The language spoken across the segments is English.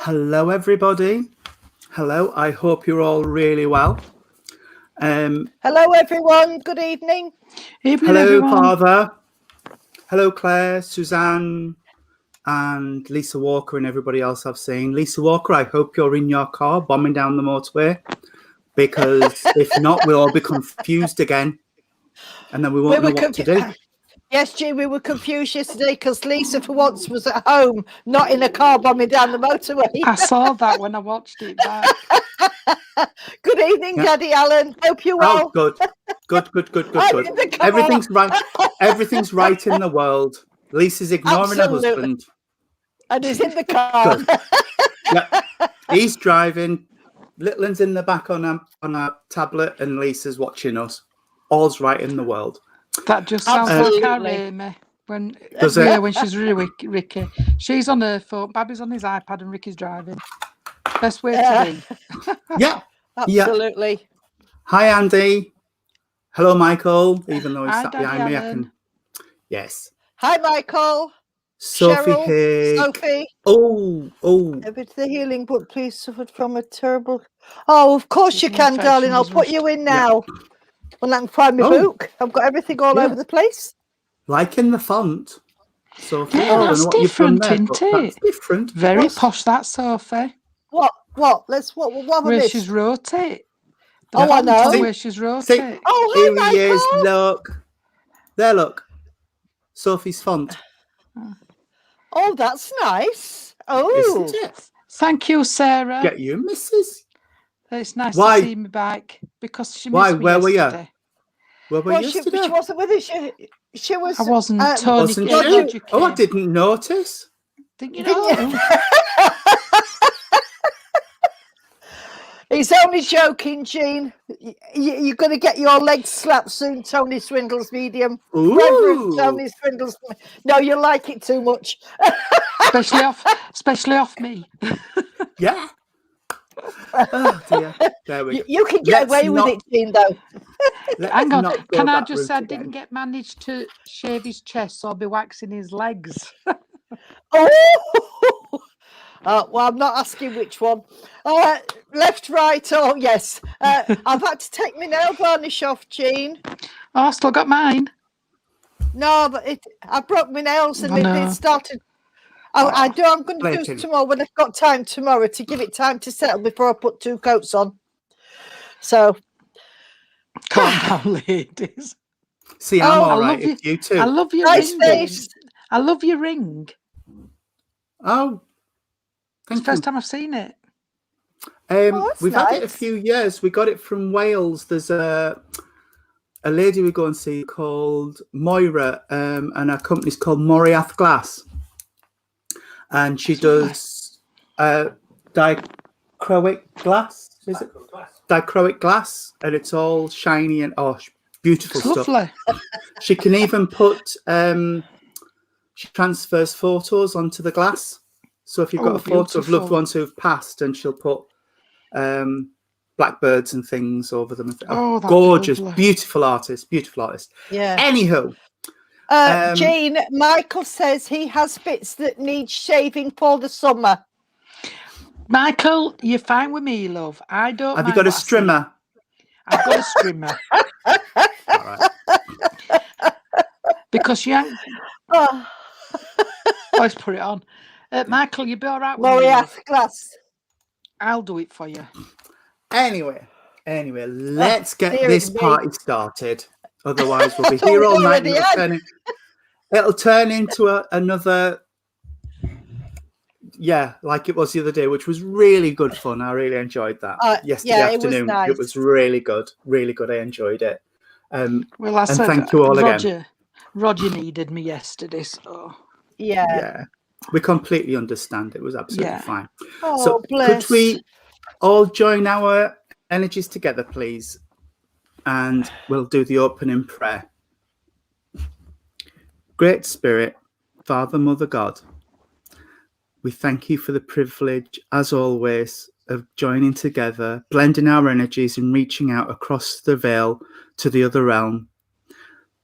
Hello, everybody. Hello. I hope you're all really well. Hello, everyone. Good evening. Hello, everyone. Father. Hello, Claire, Suzanne, and Lisa Walker, and everybody else I've seen. Lisa Walker, I hope you're in your car bombing down the motorway, because if not, we'll all be confused again, and then we won't know what to do. Yes, Jean, we were confused yesterday because Lisa, for once, was at home, not in a car bombing down the motorway. I saw that when I watched it back. Good evening, Daddy Alan. Hope you're well. Oh, good. Everything's right. Everything's right in the world. Lisa's ignoring her husband. And he's in the car. Yep. He's driving. Little's in the back on a tablet, and Lisa's watching us. All's right in the world. That just sounds like our Amy when she's really Ricky. She's on her phone, Babby's on his iPad, and Ricky's driving. Best way to be. Yeah, absolutely. Yeah. Hi, Andy. Hello, Michael. Even though he's sat behind me, I can. Yes. Hi, Michael. Sophie Cheryl, Higg. Sophie. Oh. Everything the healing, but please suffered from a terrible. Oh, of course you can, darling. I'll put you in now. Yeah. When I can find my book, I've got everything all over the place. Like in the font. Sophie, that's different, isn't it? That's different. Very posh, that Sophie. What? What where she's wrote it. I know. Where she's wrote it. Oh, here hi, he is. Look. There, look. Sophie's font. Oh, that's nice. Oh. Isn't it? Thank you, Sarah. Get you, Mrs. It's nice to see me back because she missed me Where yesterday. Were you? Where were you yesterday? She wasn't with us. She was. I wasn't. Tony wasn't she? Oh, I didn't notice. Didn't you know? He's only joking, Jean. You're going to get your legs slapped soon, Tony Swindle's medium. Ooh. Tony Swindle's. No, you like it too much. especially off me. Yeah. Oh dear. There we go. You can get away with it, Jean, though. Hang on. Can I just say I didn't manage to shave his chest, so I'll be waxing his legs. Well, I'm not asking which one. Left, right, or yes. I've had to take my nail varnish off, Jean. Oh, I still got mine. No, but I broke my nails and it started. I'm going to do it tomorrow when I've got time tomorrow to give it time to settle before I put 2 coats on. So. Calm down, ladies. See, I'm all right. You too. I love your ring. I love your ring. Oh. It's the first time I've seen it. We've had it a few years. We got it from Wales. There's a lady we go and see called Moira, and her company's called Moriath Glass. And she does dichroic glass. Is it? Dichroic glass, and it's all shiny and beautiful stuff. Lovely. She can even put. She transfers photos onto the glass. So if you've got a photo of loved ones who've passed, and she'll put blackbirds and things over them. Gorgeous, beautiful artist. Yeah. Anywho. Jane, Michael says he has bits that need shaving for the summer. Michael, you're fine with me, love. I don't. Have you got a strimmer? I've got a strimmer. All right. Because you ain't. Let's put it on. Michael, you'll be all right with Moriath glass. I'll do it for you. Anyway, let's get this party started. Otherwise, we'll be here all night. It'll turn into another, like it was the other day, which was really good fun. I really enjoyed that yesterday afternoon. It was really good. I enjoyed it. Well, I said, thank you all again. Roger needed me yesterday, so yeah. We completely understand. It was absolutely fine. Oh, so bless. Could we all join our energies together, please? And we'll do the opening prayer. Great Spirit, Father, Mother, God, we thank you for the privilege, as always, of joining together, blending our energies and reaching out across the veil to the other realm,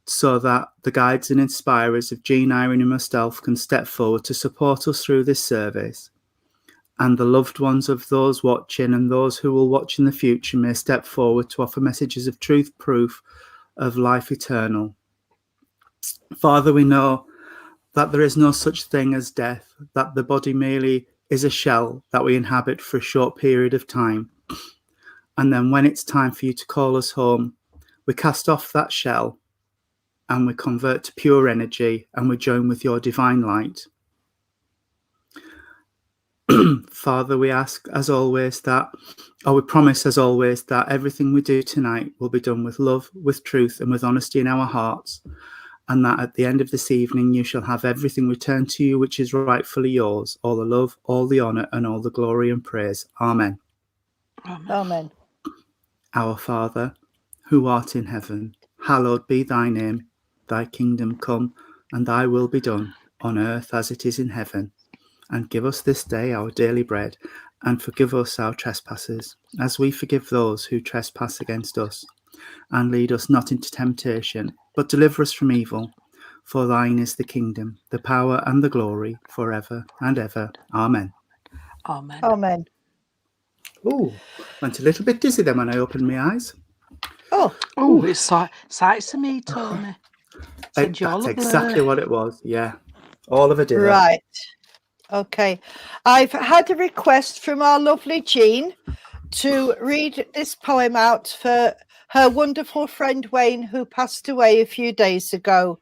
so that the guides and inspirers of Jean, Irene and myself can step forward to support us through this service. and the loved ones of those watching and those who will watch in the future may step forward to offer messages of truth, proof of life eternal. Father, we know that there is no such thing as death, that the body merely is a shell that we inhabit for a short period of time. And then when it's time for you to call us home, we cast off that shell and we convert to pure energy and we join with your divine light. Father, we ask as always that, or we promise as always, that everything we do tonight will be done with love, with truth, and with honesty in our hearts, and that at the end of this evening you shall have everything returned to you which is rightfully yours, all the love, all the honour, and all the glory and praise. Amen. Amen. Our Father, who art in heaven, hallowed be thy name. Thy kingdom come, and thy will be done, on earth as it is in heaven. And give us this day our daily bread, and forgive us our trespasses, as we forgive those who trespass against us. And lead us not into temptation, but deliver us from evil. For thine is the kingdom, the power, and the glory, forever and ever. Amen. Amen. Amen. Oh, went a little bit dizzy then when I opened my eyes. Oh, it's sights to me, Tony. That's exactly what it was. Yeah, all of a dither. Right. Okay. I've had a request from our lovely Jean to read this poem out for her wonderful friend Wayne, who passed away a few days ago.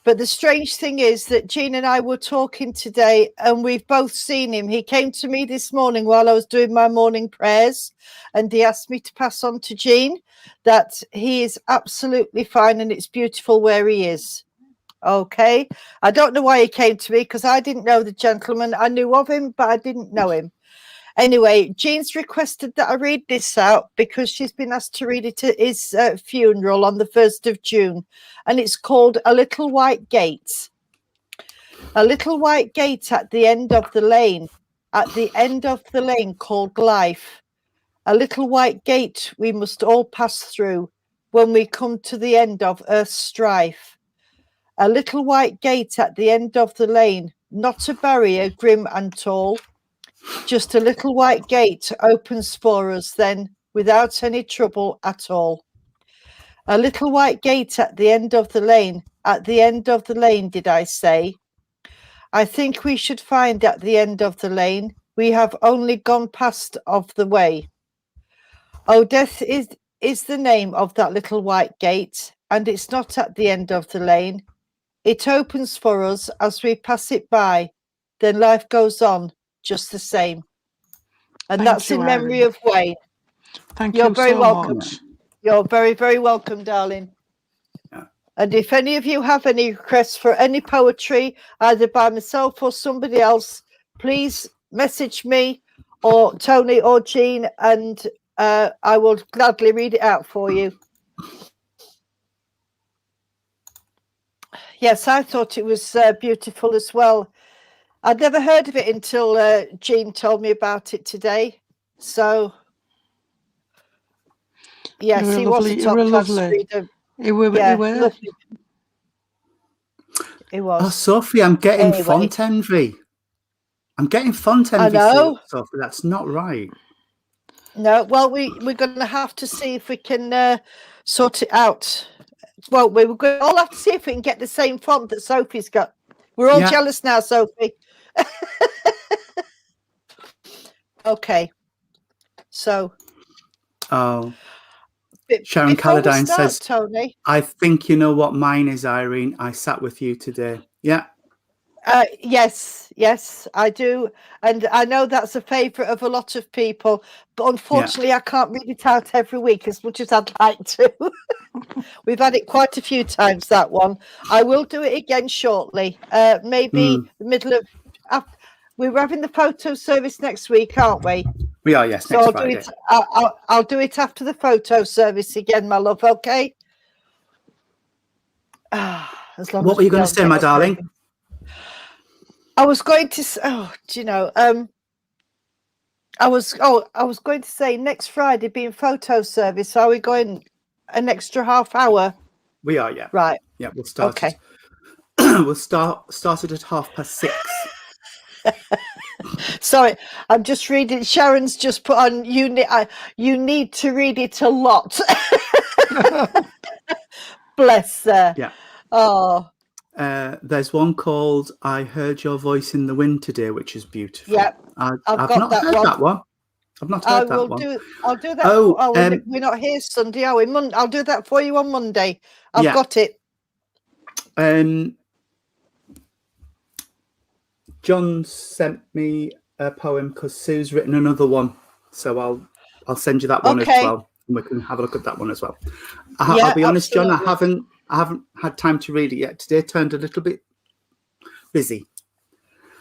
But the strange thing is that Jean and I were talking today and we've both seen him. He came to me this morning while I was doing my morning prayers, and he asked me to pass on to Jean that he is absolutely fine and it's beautiful where he is. Okay. I don't know why he came to me because I didn't know the gentleman. I knew of him, but I didn't know him. Anyway, Jean's requested that I read this out because she's been asked to read it at his funeral on the 1st of June. And it's called A Little White Gate. A little white gate at the end of the lane called life. A little white gate we must all pass through when we come to the end of earth's strife. A little white gate at the end of the lane, not a barrier grim and tall. Just a little white gate opens for us then, without any trouble at all. A little white gate at the end of the lane did I say? I think we should find at the end of the lane, we have only gone past of the way. Oh, death is the name of that little white gate, and it's not at the end of the lane. It opens for us as we pass it by, then life goes on just the same. And that's in memory of Wayne. Thank you very welcome. Much. You're very, very welcome, darling. Yeah. And if any of you have any requests for any poetry, either by myself or somebody else, please message me or Tony or Jean, and I will gladly read it out for you. Yes, I thought it was beautiful as well. I'd never heard of it until Jean told me about it today. So, yes, he was a top-class reader. It was. Lovely. It was. Oh, Sophie, I'm getting font envy. I'm getting font envy, Sophie. That's not right. No, well, we're going to have to see if we can sort it out. Well, we're going to all have to see if we can get the same font that Sophie's got. We're all jealous now, Sophie. Okay. So. Oh. Sharon Calladine says, Tony, I think you know what mine is, Irene. I sat with you today. Yeah. Yes, I do. And I know that's a favourite of a lot of people. But unfortunately, I can't read it out every week as much as I'd like to. We've had it quite a few times, that one. I will do it again shortly. Maybe the middle of... we're having the photo service next week, aren't we? We are, yes, next Friday. I'll do it after the photo service again, my love, okay? As long what were you going to say, my darling? I was going to I was going to say next Friday being photo service, are we going an extra half hour? We are, yeah. Right. Yeah, we'll start. Okay. We'll start at 6:30. Sorry, I'm just reading. Sharon's just put on. You need to read it a lot. Bless her. Yeah. Oh. There's one called "I Heard Your Voice in the Wind Today," which is beautiful. Yeah, I've got not that heard one. that one. I've not heard that one. I'll do that. Oh, we're not here Sunday, are we? I'll do that for you on Monday. I've got it. John sent me a poem because Sue's written another one, so I'll send you that one as well, and we can have a look at that one as well. I'll be honest, absolutely. John, I haven't had time to read it yet. Today turned a little bit busy.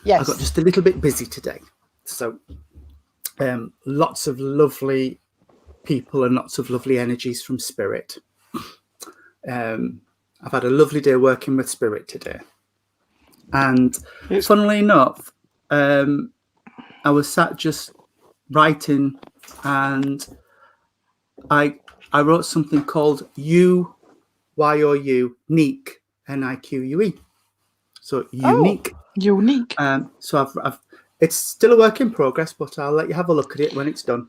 Yes, I got just a little bit busy today. So lots of lovely people and lots of lovely energies from Spirit. I've had a lovely day working with Spirit today. And funnily enough, I was sat just writing, and I wrote something called "You, Why Or You, Nique, Nique." So unique. Unique. So I've it's still a work in progress, but I'll let you have a look at it when it's done.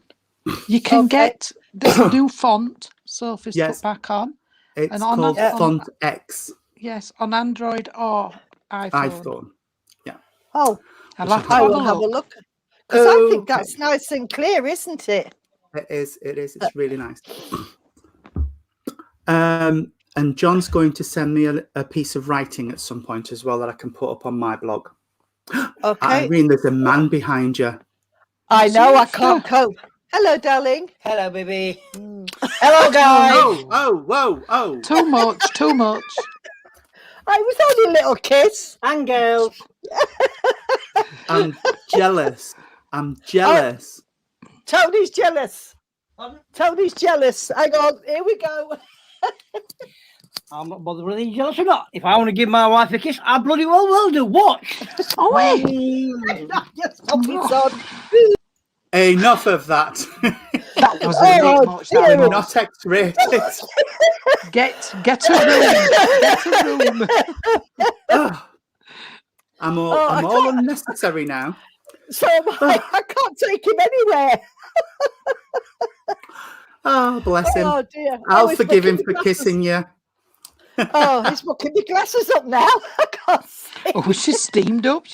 You can get this new font, Sophie's put back on. It's called Font X. Yes, on Android or iPhone. Yeah. Oh, I will have a look. Because I think that's nice and clear, isn't it? It is. It's really nice. And John's going to send me a piece of writing at some point as well that I can put up on my blog. Okay. Irene, there's a man behind you. I know, I can't cope. Hello, darling. Hello, baby. Hello, guys. Oh. Too much. I was only a little kiss. And girls. I'm jealous. Tony's jealous. Tony's jealous. Hang on, here we go. I'm not bothered whether you're jealous or not. If I want to give my wife a kiss, I bloody well will do. Watch. Enough of that. That was a bit much. We're not X-rated. Get a room. I'm all unnecessary now. So I can't take him anywhere. Oh, bless him. Oh, dear. I'll forgive him for kissing you. Oh, he's mucking my glasses up now. I can't see. Oh, she's steamed up.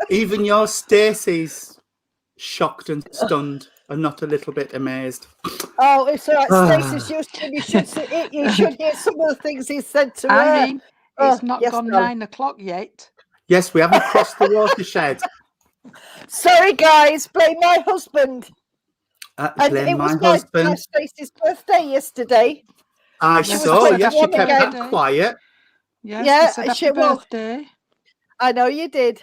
Even your Stacey's shocked and stunned and not a little bit amazed. Oh, it's all right. Stacey's used to him. You should hear some of the things he said to her. Irene, it's not gone 9 o'clock yet. Yes, we haven't crossed the watershed. Sorry, guys. Blame my husband. Blame my husband. It was Stacey's birthday yesterday. I saw. Yes, she kept that quiet. Yes, happy birthday. I know you did.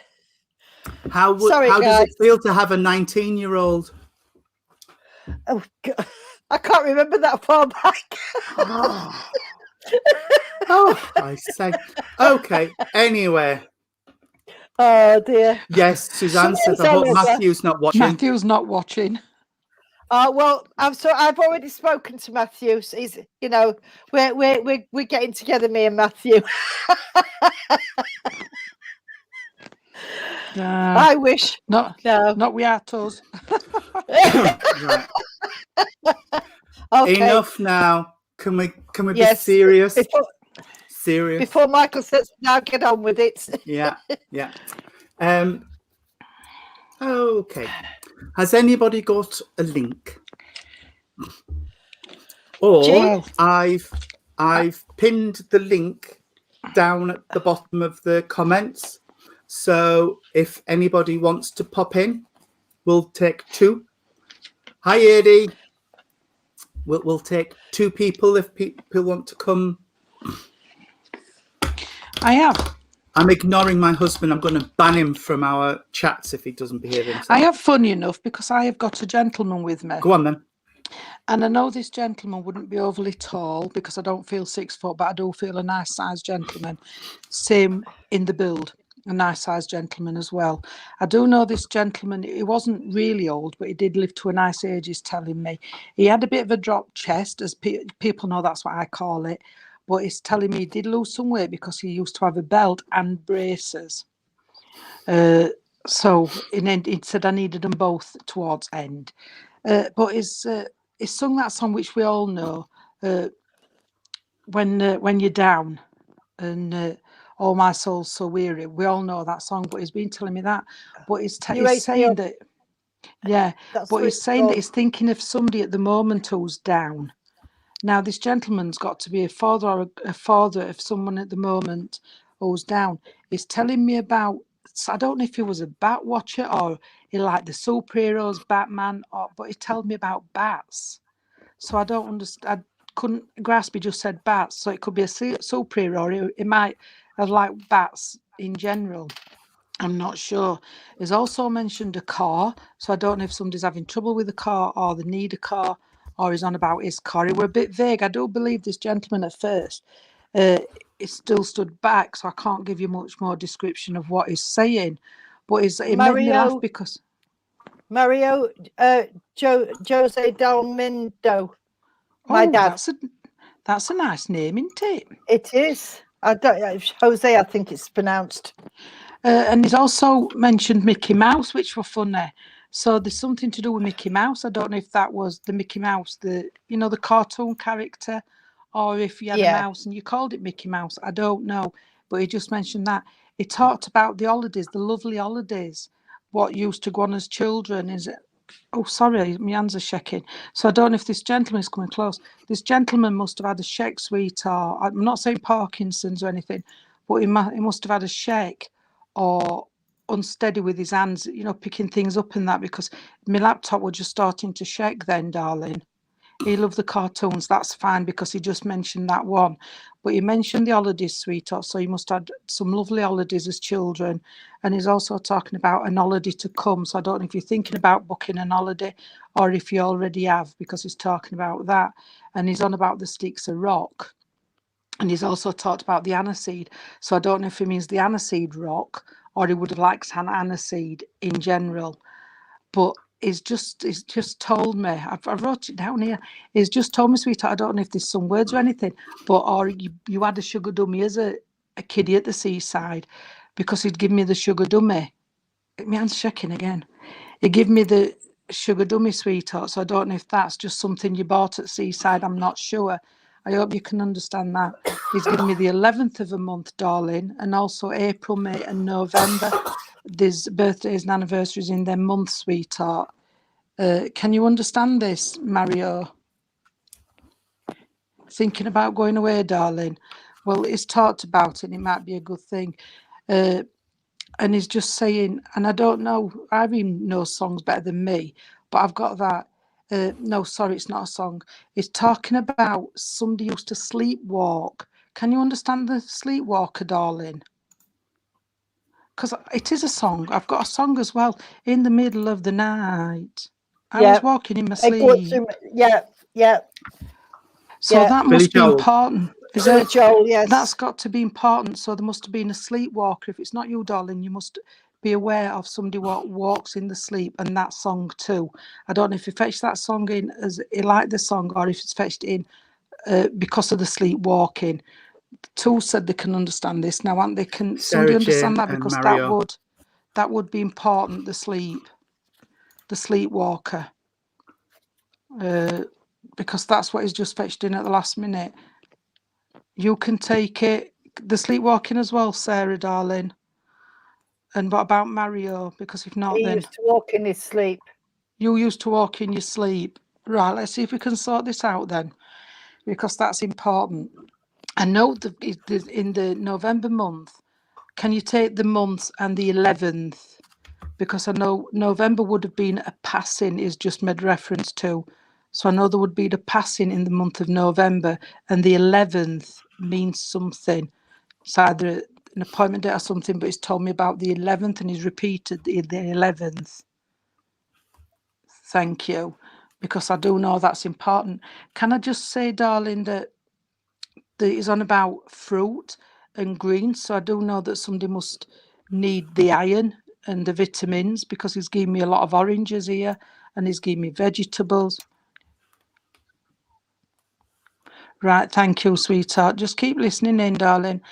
How does it feel to have a 19-year-old? Oh, God. I can't remember that far back. Oh, I say. Okay. Anyway. Oh dear. Yes, Suzanne says I hope Matthew's not watching. Matthew's not watching. Well, I've already spoken to Matthew. So he's, we're getting together, me and Matthew. I wish. Not we are toes. Right. Okay. Enough now. Can we be serious? Serious. Before Michael says, now get on with it. Yeah. Okay. Has anybody got a link? Or I've pinned the link down at the bottom of the comments. So if anybody wants to pop in, we'll take 2. Hi, Eddie. We'll take 2 people if people want to come. I have. I'm ignoring my husband. I'm going to ban him from our chats if he doesn't behave himself. I have, funny enough, because I have got a gentleman with me. Go on then. And I know this gentleman wouldn't be overly tall because I don't feel 6 foot, but I do feel a nice sized gentleman. Same in the build, a nice sized gentleman as well. I do know this gentleman, he wasn't really old, but he did live to a nice age, he's telling me. He had a bit of a dropped chest, as people know that's what I call it. But he's telling me he did lose some weight because he used to have a belt and braces. So it said I needed them both towards end. But it's sung that song which we all know, when you're down and all my soul's so weary. We all know that song, but he's been telling me that. But he's saying that, yeah. But he's saying that he's thinking of somebody at the moment who's down. Now, this gentleman's got to be a father or a father of someone at the moment who's down. He's telling me about, so I don't know if he was a bat watcher or he liked the superheroes, Batman, but he told me about bats. So I don't understand. I couldn't grasp. He just said bats. So it could be a superhero, or it might have liked bats in general. I'm not sure. He's also mentioned a car. So I don't know if somebody's having trouble with a car or they need a car, or he's on about his car. He were a bit vague. I do believe this gentleman at first, he still stood back, so I can't give you much more description of what he's saying. But it made me laugh because Mario, Jose Dalmendo. My dad. That's a nice name, isn't it? It is. I don't. Jose, I think it's pronounced. And he's also mentioned Mickey Mouse, which were funny. So there's something to do with Mickey Mouse. I don't know if that was the Mickey Mouse, the cartoon character, or if you had a mouse and you called it Mickey Mouse. I don't know. But he just mentioned that. He talked about the holidays, the lovely holidays, what used to go on as children. Is it? Oh, sorry, my hands are shaking. So I don't know if this gentleman is coming close. This gentleman must have had a shake, sweetheart. I'm not saying Parkinson's or anything, but he must have had a shake or unsteady with his hands, picking things up and that, because my laptop was just starting to shake then, darling. He loved the cartoons. That's fine because he just mentioned that one. But he mentioned the holidays, sweetheart. So he must have had some lovely holidays as children. And he's also talking about an holiday to come. So I don't know if you're thinking about booking an holiday or if you already have, because he's talking about that. And he's on about the sticks of rock. And he's also talked about the aniseed. So I don't know if he means the aniseed rock or he would have liked aniseed in general. But he's just told me, I wrote it down here. He's just told me, sweetheart, I don't know if there's some words or anything, but or you had a sugar dummy as a kiddie at the seaside, because he'd give me the sugar dummy. My hand's shaking again. He gave me the sugar dummy, sweetheart. So I don't know if that's just something you bought at seaside. I'm not sure. I hope you can understand that. He's given me the 11th of a month, darling, and also April, May, and November. There's birthdays and anniversaries in their month, sweetheart. Can you understand this, Mario? Thinking about going away, darling? Well, he's talked about it, and it might be a good thing. And he's just saying, and I don't know, Irene knows songs better than me, but I've got that. No, sorry, it's not a song. It's talking about somebody used to sleepwalk. Can you understand the sleepwalker, darling? Because it is a song. I've got a song as well. In the middle of the night, I was walking in my sleep. Yeah. So that must be important. Is it? Joel, yes. That's got to be important. So there must have been a sleepwalker. If it's not you, darling, you must be aware of somebody what walks in the sleep, and that song too. I don't know if he fetched that song in as he liked the song, or if it's fetched in because of the sleepwalking. Two said they can understand this now, and they can somebody understand that, because that would be important. The sleepwalker, because that's what he's just fetched in at the last minute. You can take it, the sleepwalking as well, Sarah, darling. And what about Mario? Because if not, he used to walk in his sleep. You used to walk in your sleep. Right, let's see if we can sort this out then, because that's important. I know that in the November month, can you take the month and the 11th? Because I know November would have been a passing, is just made reference to. So I know there would be the passing in the month of November, and the 11th means something. It's either an appointment date or something, but he's told me about the 11th, and he's repeated the 11th. Thank you, because I do know that's important. Can I just say, darling, that he's on about fruit and greens, so I do know that somebody must need the iron and the vitamins, because he's giving me a lot of oranges here, and he's giving me vegetables. Right, thank you, sweetheart. Just keep listening in, darling.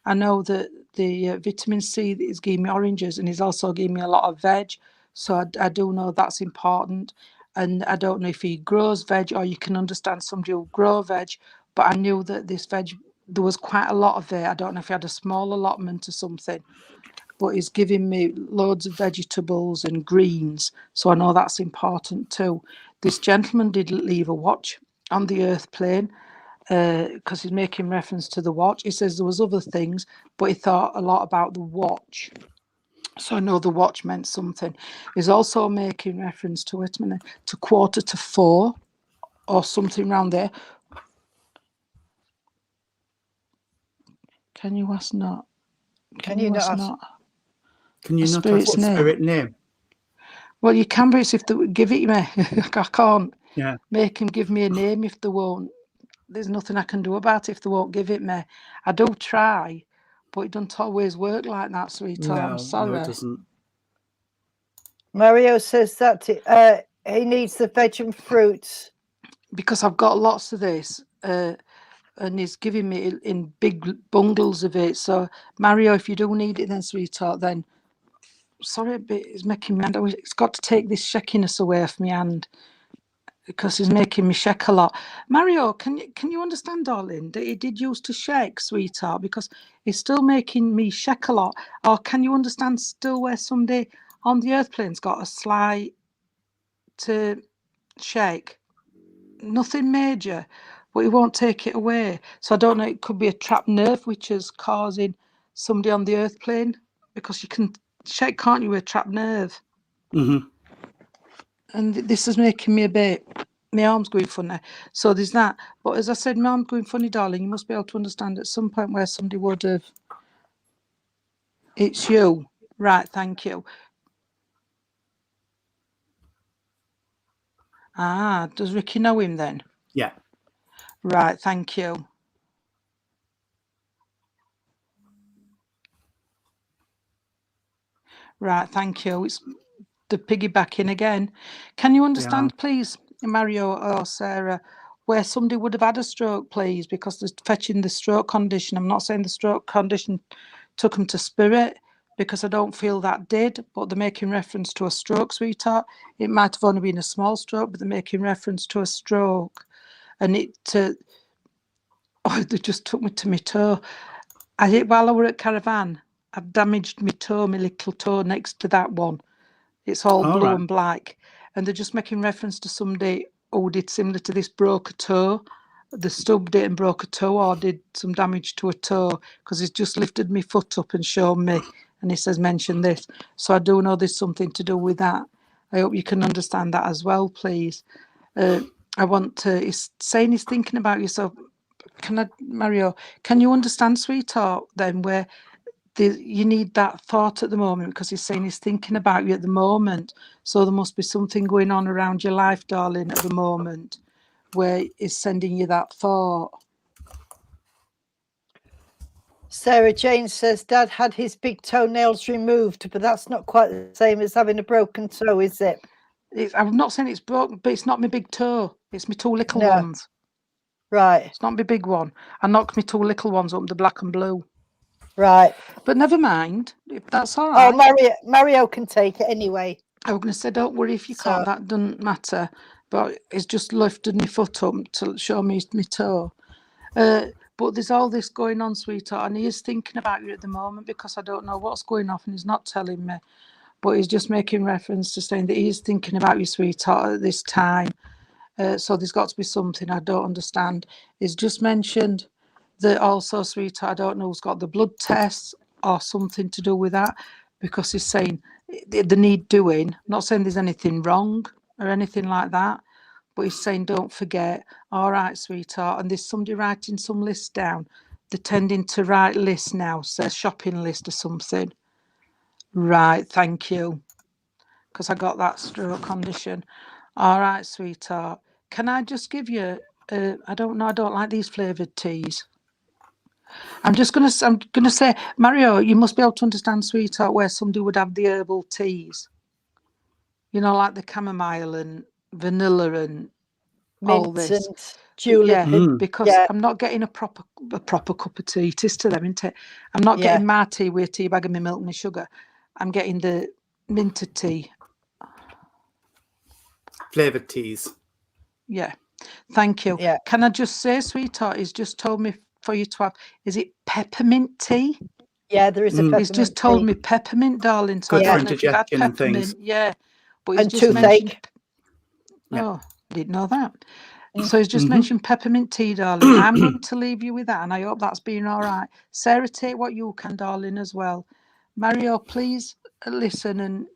I know that the vitamin C that he's giving me oranges, and he's also giving me a lot of veg. So I do know that's important. And I don't know if he grows veg, or you can understand somebody who grow veg, but I knew that this veg, there was quite a lot of it. I don't know if he had a small allotment or something, but he's giving me loads of vegetables and greens. So I know that's important too. This gentleman did leave a watch on the earth plane, because he's making reference to the watch. He says there was other things, but he thought a lot about the watch. So I know the watch meant something. He's also making reference to it, to 3:45 or something around there. Can you ask not? Can you not ask? Can you A not ask spirit's the spirit name? Well, you can, but it's if they give it me. I can't Yeah. make him give me a name if they won't. There's nothing I can do about it if they won't give it me. I do try, but it doesn't always work like that, sweetheart. I'm sorry. No, it doesn't. Mario says that he needs the veg and fruits. Because I've got lots of this, and he's giving me in big bundles of it. So, Mario, if you do need it then, sweetheart, then sorry, but it's making me hand. It's got to take this shakiness away from my hand, because he's making me shake a lot. Mario, can you understand, darling, that he did used to shake, sweetheart, because he's still making me shake a lot? Or can you understand still where somebody on the earth plane's got a slight to shake? Nothing major, but he won't take it away. So I don't know, it could be a trapped nerve which is causing somebody on the earth plane, because you can shake, can't you, with a trapped nerve? Mm-hmm. And this is making me a bit, my arm's going funny. So there's that. But as I said, my arm's going funny, darling. You must be able to understand at some point where somebody would have. It's you. Right, thank you. Ah, does Ricky know him then? Yeah. Right, thank you. Right, thank you. It's the piggybacking again. Can you understand, please, Mario or Sarah, where somebody would have had a stroke, please, because they're fetching the stroke condition? I'm not saying the stroke condition took them to spirit, because I don't feel that did, but they're making reference to a stroke, sweetheart. It might have only been a small stroke, but they're making reference to a stroke. And they just took me to my toe. While I were at Caravan, I've damaged my toe, my little toe next to that one. It's all blue and black. And they're just making reference to somebody who did similar to this, broke a toe. They stubbed it and broke a toe, or did some damage to a toe, because he's just lifted my foot up and shown me. And he says, mention this. So I do know there's something to do with that. I hope you can understand that as well, please. I want to, he's saying he's thinking about you. So Mario, can you understand, sweetheart, then where you need that thought at the moment, because he's saying he's thinking about you at the moment. So there must be something going on around your life, darling, at the moment, where he's sending you that thought. Sarah Jane says Dad had his big toenails removed, but that's not quite the same as having a broken toe, is it? I'm not saying it's broken, but it's not my big toe. It's my two little ones. Right. It's not my big one. I knocked my two little ones up, the black and blue. Right. But never mind, if that's all right. Oh, Mario can take it anyway. I was going to say, don't worry if you can't, that doesn't matter. But it's just lifted my foot up to show me my toe. But there's all this going on, sweetheart, and he is thinking about you at the moment, because I don't know what's going on and he's not telling me. But he's just making reference to saying that he is thinking about you, sweetheart, at this time. So there's got to be something I don't understand. He's just mentioned that also, sweetheart, I don't know who's got the blood tests or something to do with that, because he's saying they need doing. I'm not saying there's anything wrong or anything like that, but he's saying don't forget. All right, sweetheart, and there's somebody writing some list down. They're tending to write lists now, say shopping list or something. Right, thank you, because I got that stroke condition. All right, sweetheart. Can I just give you? I don't know. I don't like these flavoured teas. I'm gonna say, Mario, you must be able to understand, sweetheart, where somebody would have the herbal teas. You know, like the chamomile and vanilla and all mint this. and julep. Yeah, and- because yeah. I'm not getting a proper cup of tea. It is to them, isn't it? I'm not Yeah. getting my tea with a tea bag and my milk and my sugar. I'm getting the minted tea. Flavoured teas. Yeah. Thank you. Yeah. Can I just say, sweetheart, he's just told me for you to have, is it peppermint tea? Yeah, there is a peppermint He's just told tea. me peppermint, darling. So Good I for don't know if you've had indigestion and things. peppermint. Yeah. But he's And just toothache. mentioned. Yeah. Oh, didn't know that. Mm. So he's just mentioned peppermint tea, darling. I'm going to leave you with that, and I hope that's been all right. Sarah, take what you can, darling, as well. Mario, please listen, and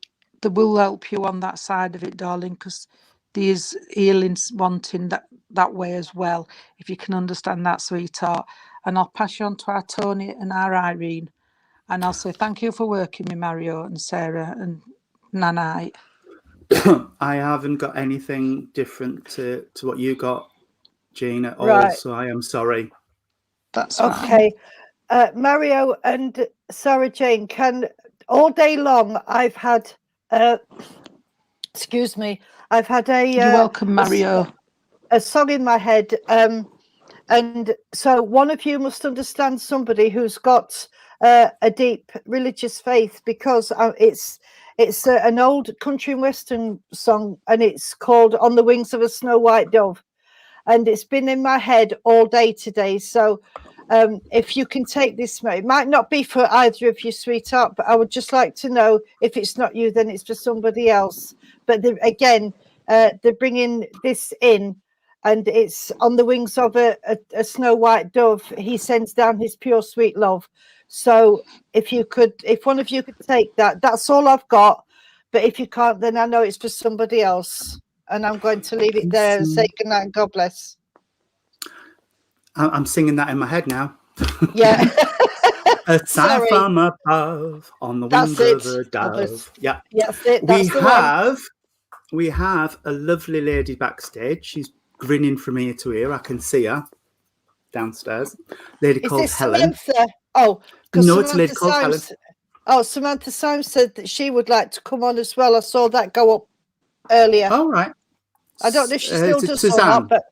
the will help you on that side of it, darling, because there's healings wanting that way as well, if you can understand that, sweetheart. And I'll pass you on to our Tony and our Irene, and I'll say thank you for working with Mario and Sarah and Nanite. I haven't got anything different to what you got, Jean, at all. Right. So I am sorry. That's fine. Okay. Mario and Sarah Jane, all day long I've had excuse me, I've had You're welcome, Mario. a song in my head, and so one of you must understand somebody who's got a deep religious faith, because it's an old country and western song, and it's called "On the Wings of a Snow White Dove," and it's been in my head all day today. So if you can take this, it might not be for either of you, sweetheart, but I would just like to know, if it's not you, then it's for somebody else. But they're bringing this in, and it's on the wings of a snow white dove. He sends down his pure sweet love. So if one of you could take that, that's all I've got. But if you can't, then I know it's for somebody else. And I'm going to leave it there and say goodnight and God bless. I'm singing that in my head now. Yeah. A sign Sorry. from above on the wings That's of a it. dove. Yeah. That's it. That's We have a lovely lady backstage. She's grinning from ear to ear. I can see her downstairs. Lady called Helen. Samantha? Oh, No, it's a lady called Helen. Oh, Samantha Symes said that she would like to come on as well. I saw that go up earlier. Oh, right. I don't know if she still is it does Suzanne? or not, but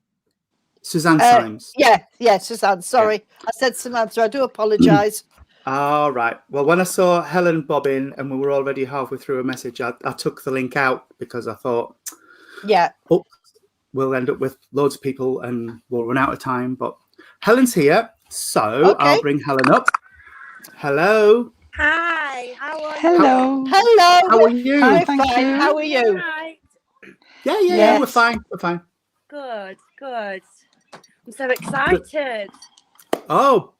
Suzanne Symes. yeah, Suzanne. Sorry, I said Samantha. I do apologise. All right. Well, when I saw Helen bob in and we were already halfway through a message, I took the link out because I thought, Yeah, we'll end up with loads of people and we'll run out of time. But Helen's here, so Okay. I'll bring Helen up. Hello. Hi, how are you? Hello. hello. How are you? Hi, I'm thank fine. you. How are you? Right. Yeah, Yes. we're fine. We're fine. Good. I'm so excited. Oh,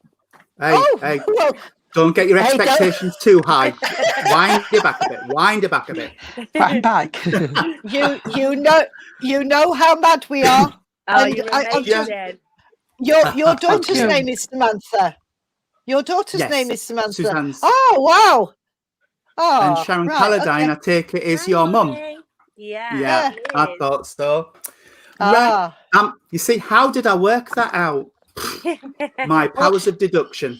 hey, well, don't get your Hey, don't- expectations too high. Wind it back a bit. Fine back. you know how mad we are. Oh, And you're I'm just- amazing. Your daughter's you. name is Samantha. Your daughter's Yes, name is Samantha. Suzanne's. Oh wow. Oh, And Sharon right, Paladine, okay. I take it, is Hi, your mum. Mummy. Yeah. Yeah, it I is. thought so. Ah. Right. You see, how did I work that out? My powers of deduction.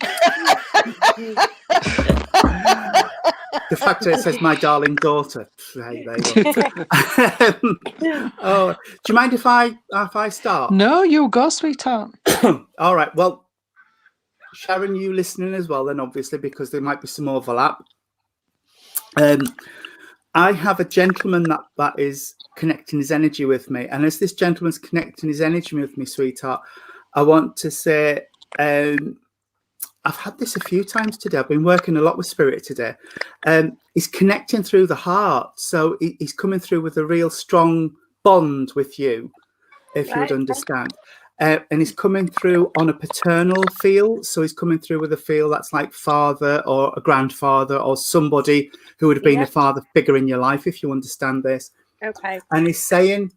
The fact that it says my darling daughter. Hey, there you go. Oh, do you mind if I start? No, you go, sweetheart. All right. Well, Sharon, you listening as well, then obviously, because there might be some overlap. I have a gentleman that is connecting his energy with me, and as this gentleman's connecting his energy with me, sweetheart, I want to say I've had this a few times today. I've been working a lot with spirit today. He's connecting through the heart, so he's coming through with a real strong bond with you, if you would understand. And he's coming through on a paternal feel. So he's coming through with a feel that's like father or a grandfather or somebody who would have been a father figure in your life, if you understand this. Okay. And he's saying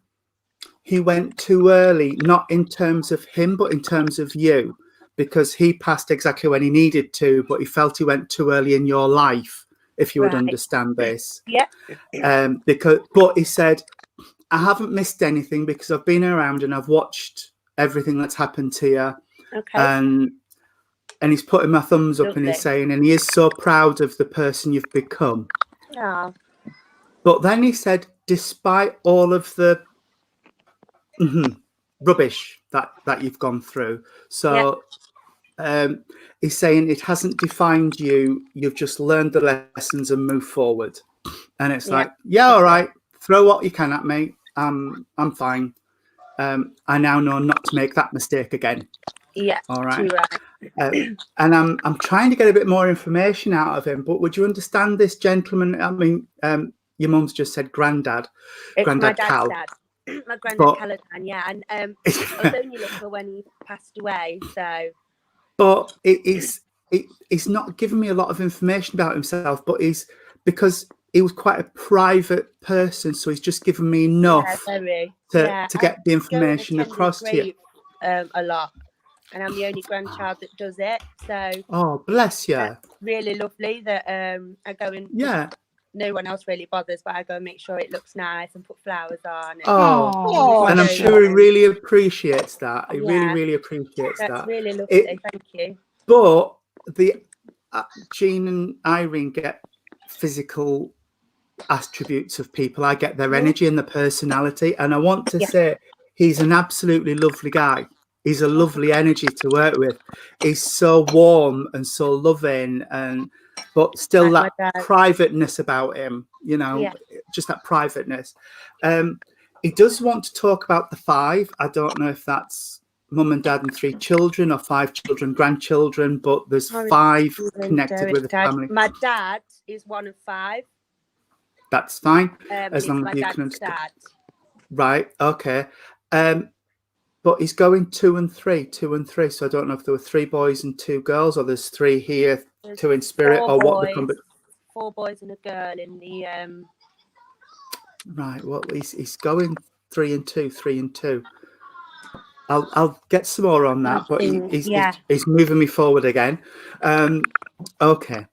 he went too early, not in terms of him, but in terms of you, because he passed exactly when he needed to, but he felt he went too early in your life, if you would understand this. Yeah. But he said, I haven't missed anything because I've been around and I've watched everything that's happened to you. Okay. And he's putting my thumbs up and he's saying, and he is so proud of the person you've become. Yeah. But then he said, despite all of the rubbish that you've gone through. So he's saying it hasn't defined you. You've just learned the lessons and moved forward. And it's like, yeah, all right, throw what you can at me. I'm fine. I now know not to make that mistake again. Yeah. All right. Too right. And I'm trying to get a bit more information out of him. But would you understand this gentleman? I mean, your mum's just said granddad. It's Granddad my Cal. dad's dad. My granddad Caladan, yeah. And I was only little when he passed away, so. But he's not giving me a lot of information about himself. But because he was quite a private person, so he's just given me enough to get the information across to you. A lot, and I'm the only grandchild that does it. So. Oh, bless you. That's really lovely that I go and. Yeah. No one else really bothers, but I go and make sure it looks nice and put flowers on. And, and I'm sure he really appreciates that. He really appreciates that. That's really lovely. Thank you. But Jean and Irene get physical attributes of people. I get their energy and the personality. And I want to say he's an absolutely lovely guy. He's a lovely energy to work with. He's so warm and so loving, but still that privateness about him, you know, just that privateness. He does want to talk about the 5. I don't know if that's mum and dad and 3 children or 5 children, grandchildren, but there's 5 connected with the family. My dad is one of 5. That's fine, as long as you can understand. Right, okay. But he's going 2 and 3. So I don't know if there were 3 boys and 2 girls, or there's 3 here, 2 in spirit, or what the 4 boys and a girl in the Right. Well, he's going 3 and 2, 3 and 2. I'll get some more on that, but he's moving me forward again. Okay.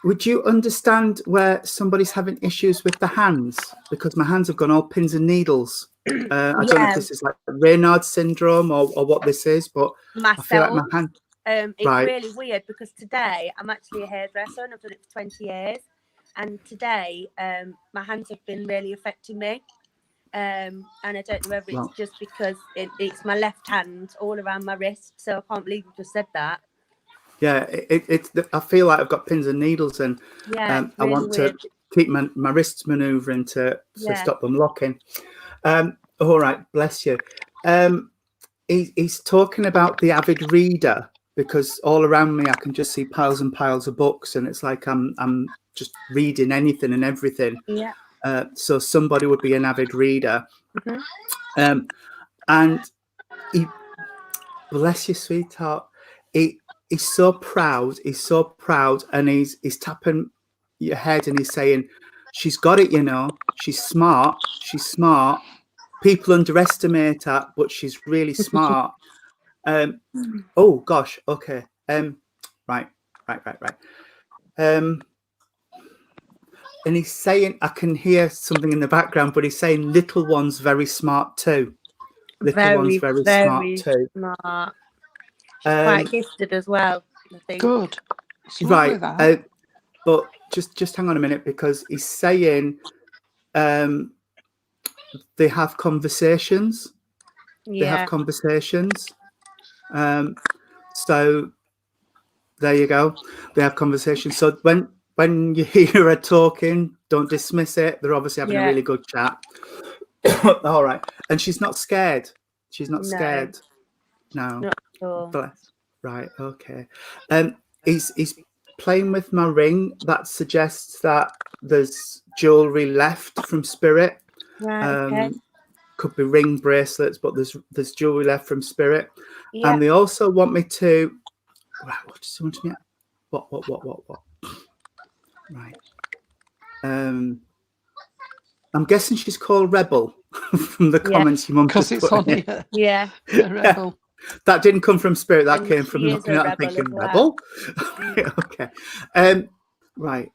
Would you understand where somebody's having issues with the hands? Because my hands have gone all pins and needles. I don't know if this is like Raynaud's syndrome or what this is, but I feel like my hand. It's really weird because today I'm actually a hairdresser and I've done it for 20 years. And today my hands have been really affecting me. And I don't know whether it's just because it's my left hand all around my wrist. So I can't believe you just said that. Yeah, I feel like I've got pins and needles, and I want to keep my wrists manoeuvring to stop them locking. All right, bless you. He's talking about the avid reader, because all around me I can just see piles and piles of books, and it's like I'm just reading anything and everything. Yeah. So somebody would be an avid reader. Mm-hmm. And bless you, sweetheart. He's so proud. He's so proud, and he's tapping your head and he's saying, "She's got it, you know. She's smart. She's smart. People underestimate her, but she's really smart." Oh gosh. Okay. Right. And he's saying, I can hear something in the background, but he's saying little one's very smart too. Little one's very smart too. Smart. She's quite gifted as well, I think. Good. Right. But just hang on a minute, because he's saying they have conversations. They have conversations. So there you go. They have conversations. So when you hear her talking, don't dismiss it. They're obviously having a really good chat. All right. And she's not scared. She's not scared. No. Not at all. Bless. Right. Okay. He's playing with my ring. That suggests that there's jewelry left from spirit. Right. Okay. Could be ring bracelets, but there's jewelry left from spirit. Yeah. And they also want me to. What does he want me? What? Right. I'm guessing she's called Rebel from the comments you want to put. Because it's on here. Yeah. Rebel. That didn't come from spirit. That came from looking at and thinking, Rebel. Okay. Right.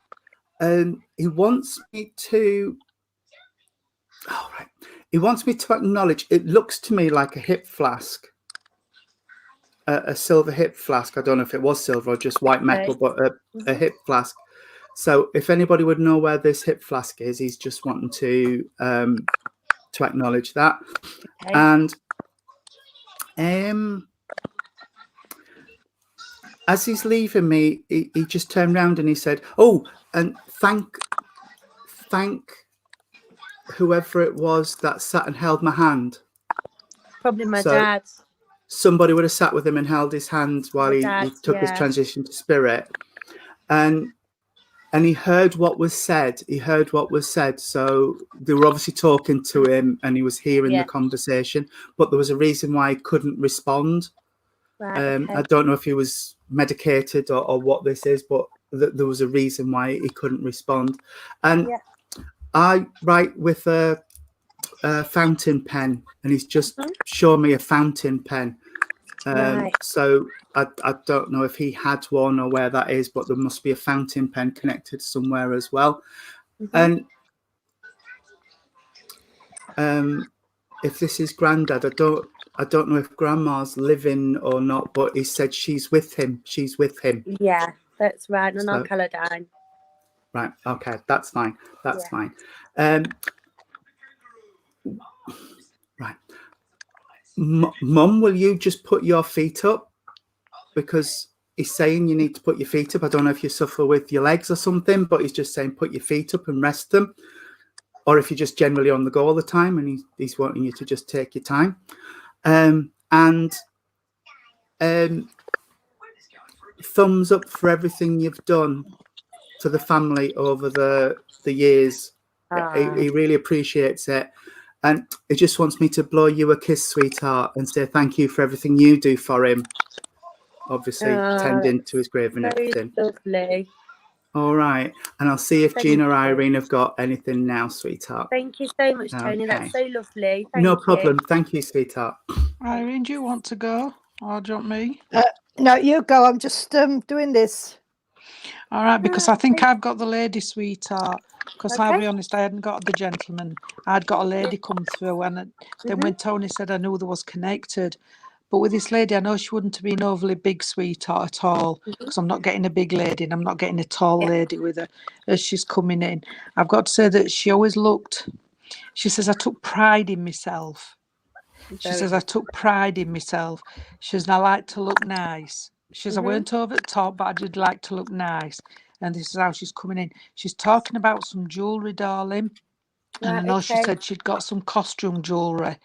He wants me to. Oh, right. He wants me to acknowledge. It looks to me like a hip flask. A silver hip flask. I don't know if it was silver or just white metal, but a hip flask. So if anybody would know where this hip flask is, he's just wanting to acknowledge that. Okay. And as he's leaving me, he just turned around and he said, "Oh, and thank whoever it was that sat and held my hand." Probably my So dad. somebody would have sat with him and held his hand while My he dad, took his yeah. transition to spirit. And he heard what was said. He heard what was said. So they were obviously talking to him and he was hearing Yeah. the conversation, but there was a reason why he couldn't respond. Right, okay. I don't know if he was medicated or what this is, but there was a reason why he couldn't respond. And Yeah. I write with a fountain pen, and he's just shown me a fountain pen. Right. So I don't know if he had one or where that is, but there must be a fountain pen connected somewhere as well. And if this is Grandad, I don't know if Grandma's living or not, but he said she's with him. She's with him. Yeah, that's right. And So- on Caledine. Right. Okay. That's fine. That's Yeah. fine. Right. Mum, will you just put your feet up? Because he's saying you need to put your feet up. I don't know if you suffer with your legs or something, but he's just saying put your feet up and rest them. Or if you're just generally on the go all the time and he's wanting you to just take your time. Thumbs up for everything you've done for the family over the years. He really appreciates it. And he just wants me to blow you a kiss, sweetheart, and say thank you for everything you do for him. Obviously, tending to his grave and everything. Lovely. All right. And I'll see if Thank Gina or you. Irene have got anything now, sweetheart. Thank you so much, Tony. Okay. That's so lovely. Thank No you. problem. Thank you, sweetheart. Irene, do you want to go? Or do you want me? No, you go. I'm just doing this. All right, because I think okay. I've got the lady, sweetheart. Because I'll be honest, I hadn't got the gentleman. I'd got a lady come through, and then when Tony said I knew there was connected, but with this lady, I know she wouldn't have been overly big, sweetheart, at all. Because I'm not getting a big lady, and I'm not getting a tall lady with her as she's coming in. I've got to say that she always looked. She says I took pride in myself. She says I took pride in myself. She says I like to look nice. She says I weren't over the top, but I did like to look nice. And this is how she's coming in. She's talking about some jewellery, darling. And I know she said she'd got some costume jewellery.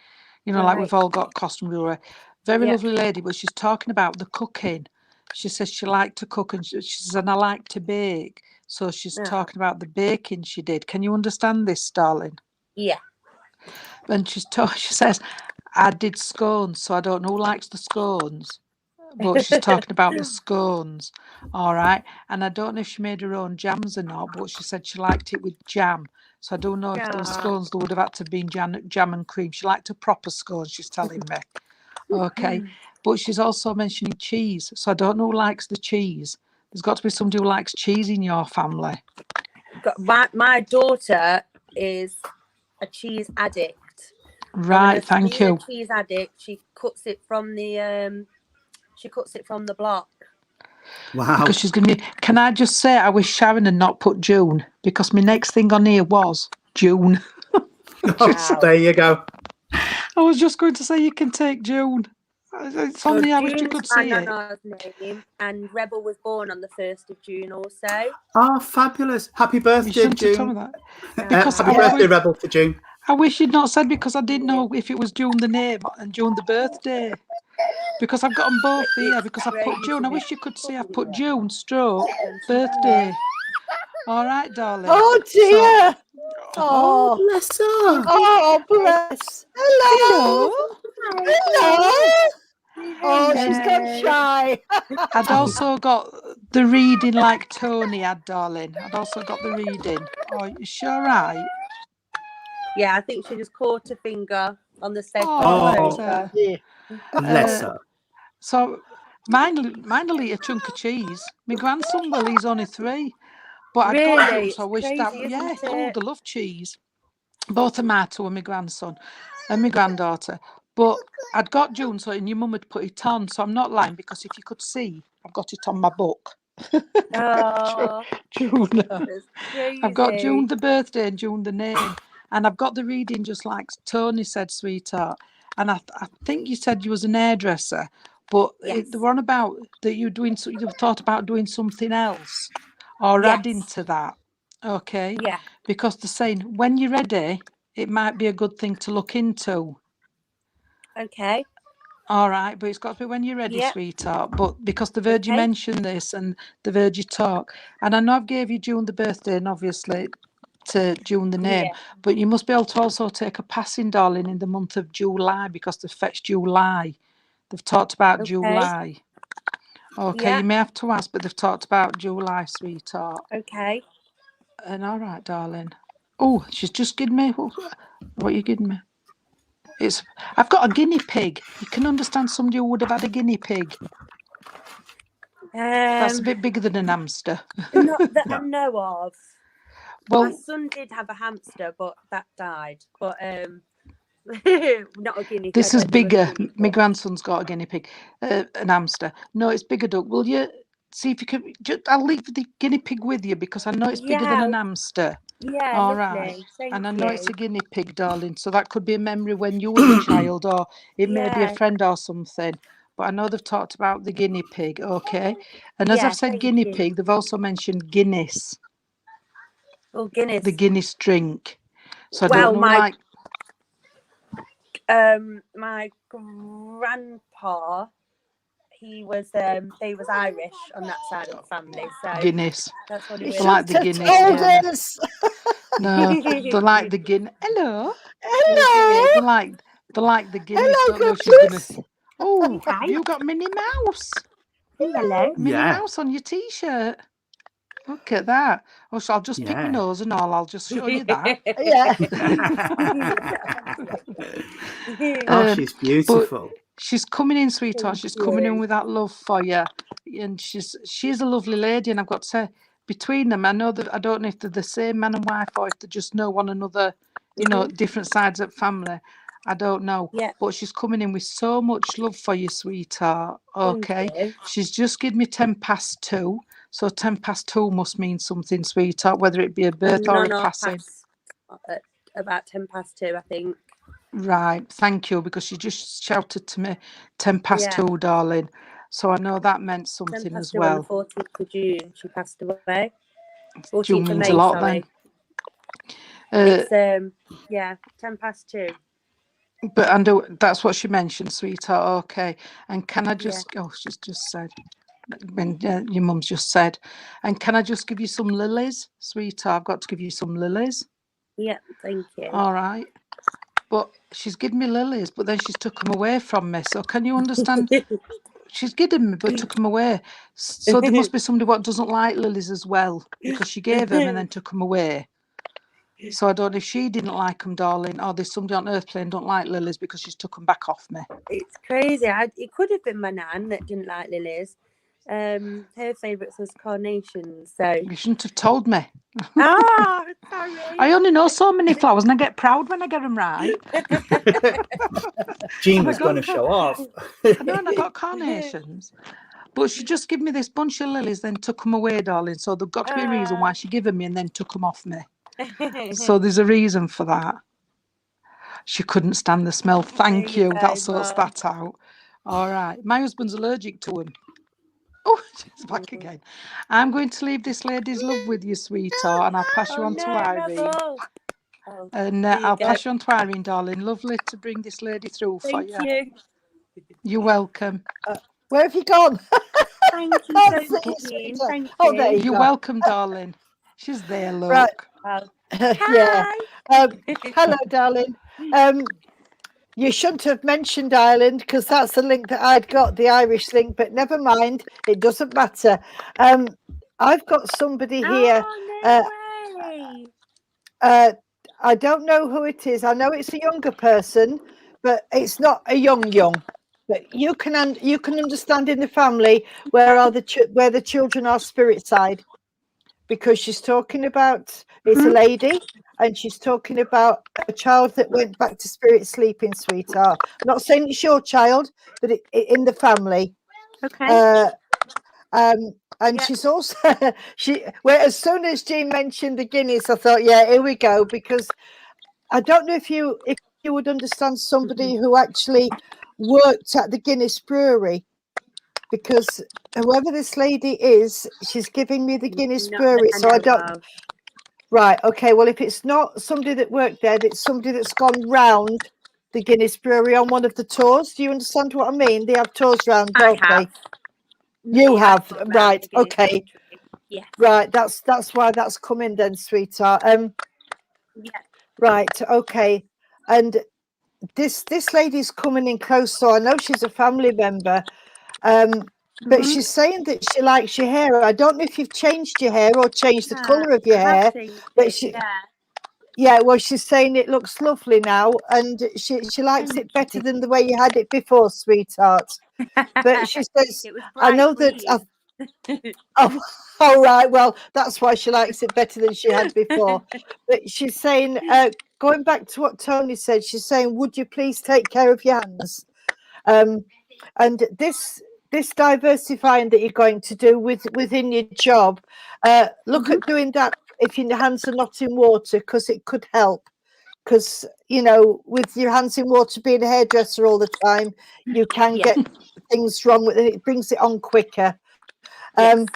You know, like we've all got costume jewellery. Very lovely lady, but she's talking about the cooking. She says she liked to cook, and she says, and I like to bake. So she's talking about the baking she did. Can you understand this, darling? Yeah. And she says, I did scones, so I don't know who likes the scones. But she's talking about the scones, all right. And I don't know if she made her own jams or not, but she said she liked it with jam. So I don't know if those scones would have had to be jam and cream. She liked a proper scone, she's telling me. Okay. But she's also mentioning cheese. So I don't know who likes the cheese. There's got to be somebody who likes cheese in your family. My daughter is a cheese addict. Right, thank you. A cheese addict. She cuts it from the block. Wow. Because she's gonna be. Can I just say I wish Sharon had not put June, because my next thing on here was June. There you go. I was just going to say you can take June. It's on the I wish you could see it. Name, and Rebel was born on the 1st of June also. Oh, fabulous. Happy You birthday, shouldn't have told June. me that. Because Happy birthday, Rebel, for June. I wish you'd not said, because I didn't know if it was June the name and June the birthday. Because I've got them both here, because I put June. I wish you could see I've put June stroke birthday. All right, darling. Oh dear. Oh, Oh, bless her. oh, bless. Hello. Hello. Oh, she's gone shy. I'd also got the reading like Tony had, darling. I'd also got the reading. Oh, is she all right? Yeah, I think she just caught her finger on the second. Oh, Bless her. So mine will eat a chunk of cheese. My grandson will, he's only 3. But I'd got Really? him, so I wish Crazy, that, isn't oh, it? they love cheese. Both of my 2 and my grandson and my granddaughter. But I'd got June, so and your mum had put it on, so I'm not lying, because if you could see, I've got it on my book. Oh, June. that's I've got crazy. June the birthday and June the name, and I've got the reading just like Tony said, sweetheart. And I think you said you was an hairdresser, but Yes. they were on about that you're doing. You've thought about doing something else or Yes. adding to that. Okay. Yeah. Because they're saying when you're ready, it might be a good thing to look into. Okay. All right, but it's got to be when you're ready, Yep. sweetheart. But because they've heard you Okay. mention this and they've heard you talk, and I know I've gave you June the birthday and obviously to June the name, Yeah. but you must be able to also take a passing, darling, in the month of July because they've fetched July. They've talked about Okay. July. Okay, Yeah. you may have to ask, but they've talked about July, sweetheart. Okay. And all right, darling. Oh, she's just given me what you giving me? I've got a guinea pig. You can understand somebody who would have had a guinea pig. That's a bit bigger than an hamster. Not that Yeah. I know of. Well, My son did have a hamster, but that died. But not a guinea pig. this is I don't know bigger. a guinea My pig. grandson's got a guinea pig, an hamster. No, it's bigger, Doug. Will you see if you can? I'll leave the guinea pig with you because I know it's bigger than Yeah. an hamster. Yeah. All Lovely. right. Thank And I you. know it's a guinea pig, darling. So that could be a memory when you was a child, or it may be a Yeah. friend or something. But I know they've talked about the guinea pig. Okay. And as Yeah, I've said, thank guinea you. pig, they've also mentioned Guinness, Oh, Guinness. the Guinness drink. So I Well, don't know, my grandpa, he was they was Irish on that side of the family, so Guinness. that's what You it They is. like the shouldn't Guinness. have told Yeah. us. No, they like the Guinness. Hello. Hello. They like the Guinness. Hello, Don't know if she's gonna. gorgeous. Oh, Hi. you got Minnie Mouse. Hello. Minnie Yeah. Mouse on your T-shirt. Look at that. Oh, so I'll just stick my Yeah. nose and all. I'll just show you that. Yeah. Oh, she's beautiful. She's coming in, sweetheart. Thank She's coming in you. with that love for you, and she's a lovely lady. And I've got to say, between them, I know that I don't know if they're the same man and wife or if they just know one another. You know, different sides of family. I don't know. Yeah. But she's coming in with so much love for you, sweetheart. Okay. Thank you. She's just given me 2:10. So 2:10 must mean something, sweetheart, whether it be a birth or a passing. At about 2:10, I think. Right, thank you, because she just shouted to me 2:10, darling. So I know that meant something as 2:10 well. on the 14th of June, she passed away. 14th June of means May, a lot sorry. then. It's 2:10. But that's what she mentioned, sweetheart. Okay. And can I just? Oh, she's just said. When your mum's just said, and can I just give you some lilies, sweetheart? I've got to give you some lilies. Yeah, thank you. All right. But she's given me lilies, but then she's took them away from me. So can you understand? She's given me, but took them away. So there must be somebody what doesn't like lilies as well, because she gave them and then took them away. So I don't know if she didn't like them, darling, or there's somebody on Earth plane don't like lilies because she's took them back off me. It's crazy. It could have been my nan that didn't like lilies. Her favourites was carnations. So You shouldn't have told me. sorry. I only know so many flowers, and I get proud when I get them right. Jean And I was going to got show off. I know, and I got carnations. But she just gave me this bunch of lilies, then took them away, darling. So there's got to be a reason why she gave them me and then took them off me. So there's a reason for that. She couldn't stand the smell. Thank you. That sorts that out. All right. My husband's allergic to them. Oh, she's back again. I'm going to leave this lady's love with you, sweetheart, and I'll pass you on to Irene. And I'll pass you on to Irene, darling. Lovely to bring this lady through for you. Thank you. You're welcome. Where have you gone? Thank you so much, Jean. Thank you. Oh, there you You're go. welcome, darling. She's there, look. Right. Well, Yeah. hi. Hello, darling. You shouldn't have mentioned Ireland because that's the link that I'd got, the Irish link, but never mind. It doesn't matter. I've got somebody here. Oh, no way. I don't know who it is. I know it's a younger person, but it's not a young. But you can understand in the family where the children are spirit side, because she's talking about it's a lady, and she's talking about a child that went back to spirit sleeping, sweetheart. I'm not saying it's your child, but in the family. Okay. And Yeah. she's also well, as soon as Jean mentioned the Guinness, I thought, yeah, here we go, because I don't know if you would understand somebody who actually worked at the Guinness brewery, because whoever this lady is, she's giving me the Guinness Not brewery. that So I know don't. of. Right. Okay. Well, if it's not somebody that worked there, it's somebody that's gone round the Guinness brewery on one of the tours. Do you understand what I mean? They have tours round, I don't have. they? You Me, I've have. gone round Right. the Guinness Okay. country. Yes. Right. That's why that's coming then, sweetheart. Yeah. Right. Okay. And this lady's coming in close, so I know she's a family member. But she's saying that she likes your hair. I don't know if you've changed your hair or changed the colour of your I have hair, changed but it, yeah, well, she's saying it looks lovely now, and she likes it better than the way you had it before, sweetheart. But she says, it was I bright know that. green. Oh, all right. Well, that's why she likes it better than she had before. But she's saying, going back to what Tony said, she's saying, would you please take care of your hands? And this diversifying that you're going to do within your job, look at doing that if your hands are not in water, because it could help. Because, you know, with your hands in water, being a hairdresser all the time, you can Yeah. get things wrong with it. It brings it on quicker. Yes.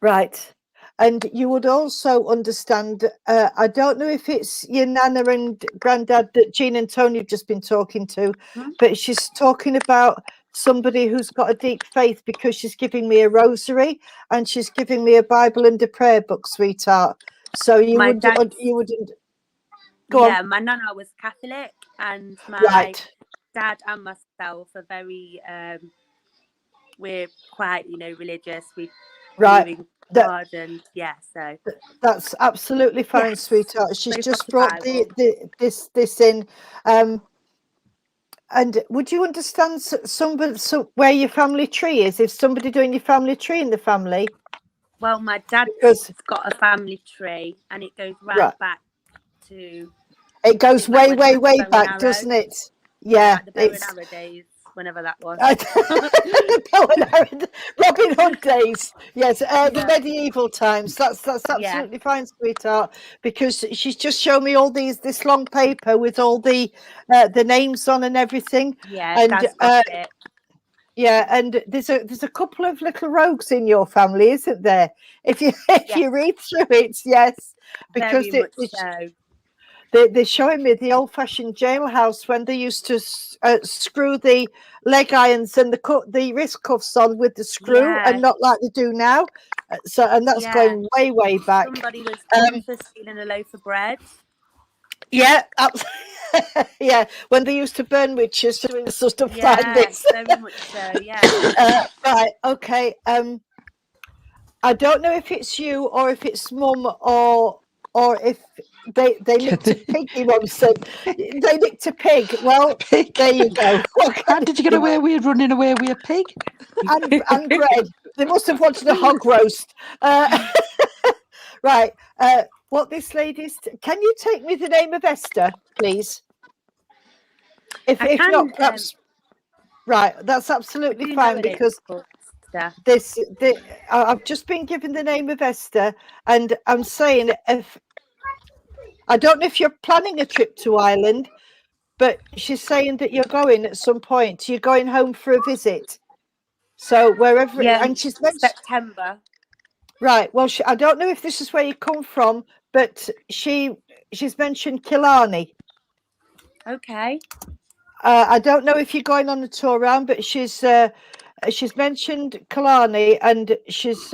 Right. And you would also understand, I don't know if it's your nana and granddad that Jean and Tony have just been talking to, but she's talking about somebody who's got a deep faith, because she's giving me a rosary and she's giving me a Bible and a prayer book, sweetheart. So you wouldn't go on. My nana was Catholic, and my Right. dad and myself are very we're quite, religious. We Right. believe in God, and so that's absolutely fine, yes. sweetheart. She's Both just the brought Bible. this in. And would you understand where your family tree is? If somebody doing your family tree in the family? Well, my dad's got a family tree, and it goes right back to. It goes way back, doesn't it? Yeah, like the bow and arrow days, whenever that was. Robin Hood days. Yes, the medieval times. That's absolutely fine, sweetheart. Because she's just shown me all this long paper with all the names on and everything. Yeah, and Dad's got it. Yeah, and there's a couple of little rogues in your family, isn't there? If you read through it, yes, because very much so. They're showing me the old-fashioned jailhouse when they used to screw the leg irons and the wrist cuffs on with the screw, and not like they do now. And that's going way back. Somebody was done for stealing a loaf of bread. Yeah, yeah. When they used to burn witches doing stuff like this. Very much so. Yeah. Right. Okay. I don't know if it's you or if it's Mum or if they nicked a pig. He once said they nicked a pig. Well, there you go. Okay. How did you get away with running away with a pig? And bread. They must have wanted a hog roast. Right. What this lady's... Can you take me the name of Esther, please? If not, perhaps... Right, that's absolutely fine, because I've just been given the name of Esther, and I'm saying, I don't know if you're planning a trip to Ireland, but she's saying that you're going at some point. You're going home for a visit. So wherever, and she's mentioned September. Right. Well, I don't know if this is where you come from, but she's mentioned Killarney. Okay. I don't know if you're going on a tour around, but she's mentioned Killarney, and she's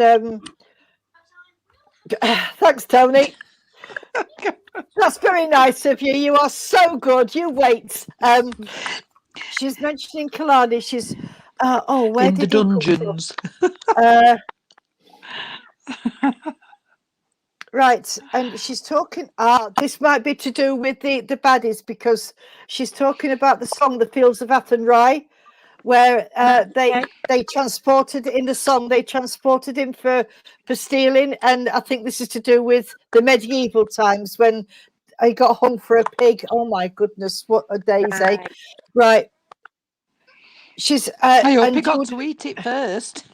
thanks, Tony. That's very nice of you. You are so good. You wait. She's mentioning Killarney. She's where in did the dungeons. Right, and she's talking. This might be to do with the baddies, because she's talking about the song "The Fields of Athenry," where they transported in the song. They transported him for stealing, and I think this is to do with the medieval times when he got hung for a pig. Oh my goodness, what a days, eh? Right. she's. I hope and he got to eat it first.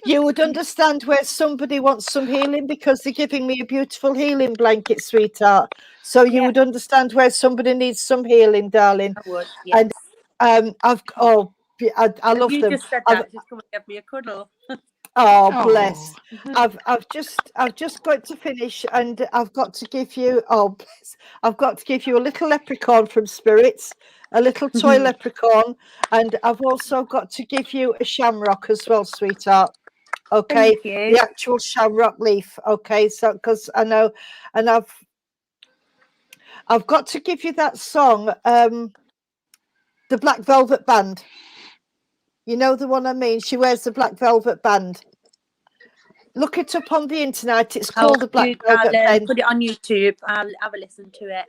you would understand where somebody wants some healing because they're giving me a beautiful healing blanket, sweetheart. So you Yeah. would understand where somebody needs some healing, darling. I would, yes. And I love you them. just said that. Just come and give me a cuddle. Oh, Oh. bless. I've just got to finish, and I've got to give you. Oh, bless. I've got to give you a little leprechaun from Spirits, a little toy leprechaun, and I've also got to give you a shamrock as well, sweetheart. Okay, Thank you. the actual shamrock leaf. Okay, so because I know, and I've got to give you that song, the Black Velvet Band. You know the one I mean. She wears the black velvet band. Look it up on the internet. It's called the Black Velvet Band. Put it on YouTube. I'll have a listen to it.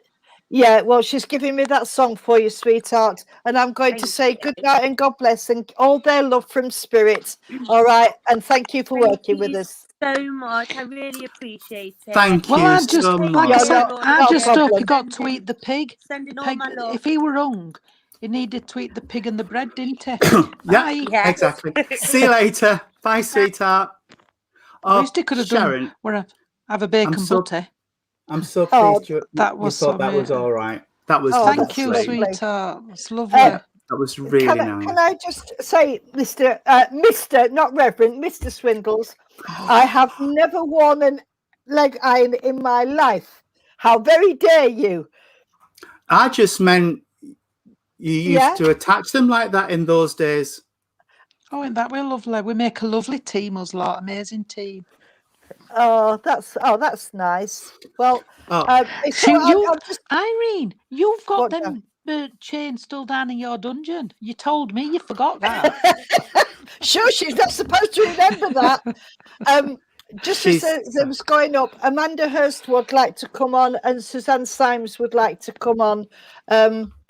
Yeah, well, she's giving me that song for you, sweetheart. And I'm going to say good night and God bless and all their love from Spirit. All right. And thank you for working with us. So much. I really appreciate it. Thank Well, you I just, so like much. I said, no I just hope problem. he got to eat the pig. Sending all Pig. my love. If he were hung, he needed to eat the pig and the bread, didn't he? Yeah, Yeah. exactly. See you later. Bye, sweetheart. At least he could have Sharon, done where have a bacon butty. I'm so Oh, pleased you that was thought so that was amazing. all right. That was Oh, Thank you, lovely. sweetheart. It's lovely. that was really nice. Can I just say, Mr. not Reverend, Mr. Swindles, I have never worn a leg iron in my life. How very dare you? I just meant you used to attach them like that in those days. Oh, and that we're lovely. We make a lovely team, us lot. Amazing team. Oh, that's nice. Well, Irene, you've got What, them chains still down in your dungeon. You told me you forgot that. sure, she's not supposed to remember that. Just as it was going up, Amanda Hurst would like to come on, and Suzanne Symes would like to come on.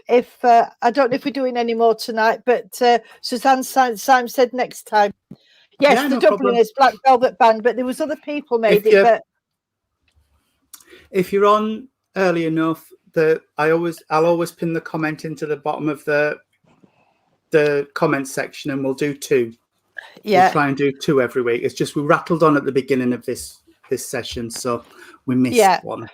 If I don't know if we're doing any more tonight, but Suzanne Symes said next time. Yes, Yeah, the no Dubliners Black Velvet Band, but there was other people made it. But if you're on early enough, I'll always pin the comment into the bottom of the comment section, and we'll do 2. Yeah, we'll try and do 2 every week. It's just we rattled on at the beginning of this session, so we missed one.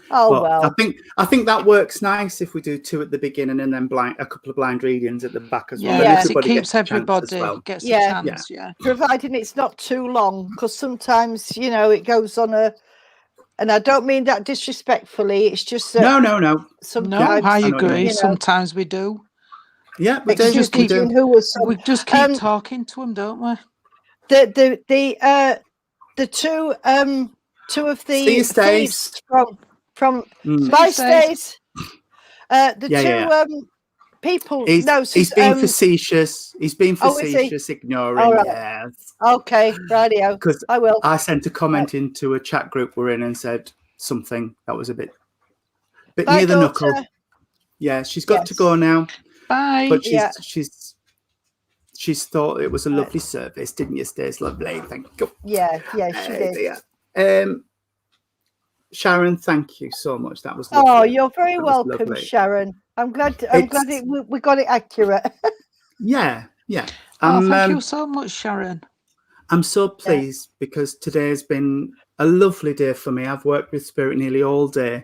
Oh, but well. I think that works nice if we do 2 at the beginning and then a couple of blind readings at the back as well. Yeah, and it keeps everybody gets a chance. Providing it's not too long, because sometimes it goes on and I don't mean that disrespectfully. It's just that no. Sometimes, I agree. Sometimes we do. Yeah, we just keep talking to them, don't we? The two of the thieves from Spice Days. People. He's been facetious. He's been facetious, ignoring. Right. Yes. Okay, radio. Because I will. I sent a comment into a chat group we're in and said something that was a bit near the knuckle. Yeah, she's got to go now. Bye. But she's thought it was a lovely service, didn't you, Stace? Lovely, thank you. Yeah, she did. Sharon, thank you so much. That was lovely. Oh, you're very welcome, Sharon. I'm glad we got it accurate. Yeah. Thank you so much, Sharon. I'm so pleased because today has been a lovely day for me. I've worked with Spirit nearly all day,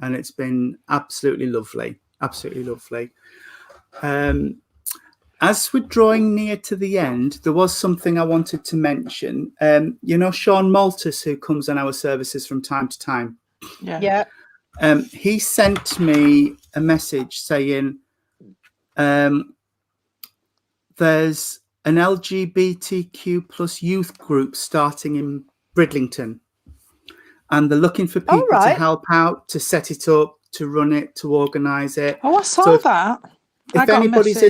and it's been absolutely lovely. Absolutely lovely. As we're drawing near to the end, there was something I wanted to mention. Sean Maltus, who comes on our services from time to time. Yeah. He sent me a message saying there's an LGBTQ plus youth group starting in Bridlington, and they're looking for people to help out, to set it up, to run it, to organise it. Oh, I saw that. If anybody's